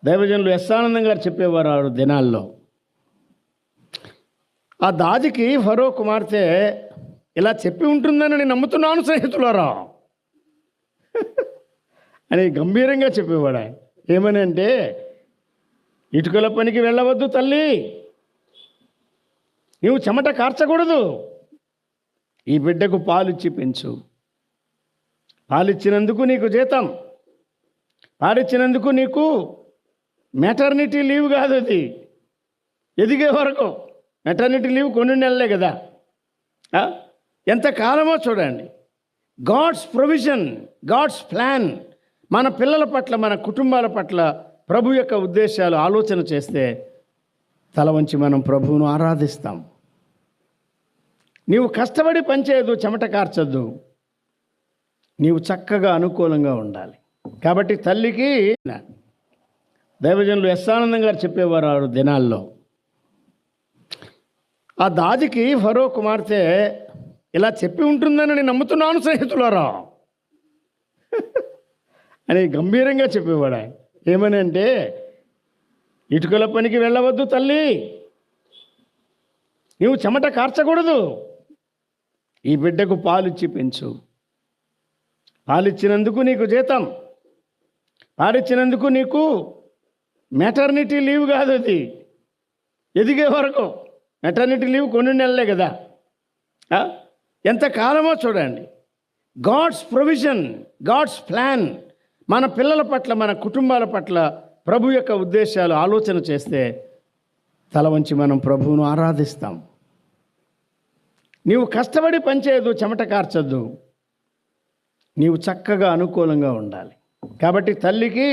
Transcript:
దైవజనులు ఆనందం గారు చెప్పేవారు ఆ దినాల్లో. ఆ దాదికి ఫరో కుమార్తె ఇలా చెప్పి ఉంటుందని నేను నమ్ముతున్నాను స్నేహితులారా అని గంభీరంగా చెప్పేవాడు ఆయన. ఏమని అంటే, ఇటుకల పనికి వెళ్ళవద్దు తల్లి, నీవు చెమట కార్చకూడదు, ఈ బిడ్డకు పాలిచ్చి పెంచు, పాలిచ్చినందుకు నీకు జీతం, పాలిచ్చినందుకు నీకు మెటర్నిటీ లీవ్ కాదు, అది ఎదిగే వరకు. మెటర్నిటీ లీవ్ కొన్ని నెలలే కదా, ఎంతకాలమో చూడండి. గాడ్స్ ప్రొవిజన్, గాడ్స్ ప్లాన్ మన పిల్లల పట్ల, మన కుటుంబాల పట్ల ప్రభు యొక్క ఉద్దేశాలు ఆలోచన చేస్తే తల వంచి మనం ప్రభువును ఆరాధిస్తాం. నీవు కష్టపడి పనిచేయదు, చెమట కార్చొద్దు, నీవు చక్కగా అనుకూలంగా ఉండాలి. కాబట్టి తల్లికి దైవజనులు ఆనందం గారు చెప్పేవారు ఆ దినాల్లో. ఆ దాదికి ఫరో కుమార్తె ఇలా చెప్పి ఉంటుందని నేను నమ్ముతున్నాను స్నేహితులారా అని గంభీరంగా చెప్పేవాడు ఆయన. ఏమని అంటే, ఇటుకల పనికి వెళ్ళవద్దు తల్లి, నీవు చెమట కార్చకూడదు, ఈ బిడ్డకు పాలిచ్చి పెంచు, పాలిచ్చినందుకు నీకు జీతం, పాలిచ్చినందుకు నీకు మెటర్నిటీ లీవ్ కాదు, అది ఎదిగే వరకు. మెటర్నిటీ లీవ్ కొన్ని నెలలే కదా, ఎంతకాలమో చూడండి. గాడ్స్ ప్రొవిజన్, గాడ్స్ ప్లాన్ మన పిల్లల పట్ల, మన కుటుంబాల పట్ల ప్రభు యొక్క ఉద్దేశాలు ఆలోచన చేస్తే తల వంచి మనం ప్రభువును ఆరాధిస్తాం. నీవు కష్టపడి పనిచేయదు, చెమట కార్చొద్దు, నీవు చక్కగా అనుకూలంగా ఉండాలి. కాబట్టి తల్లికి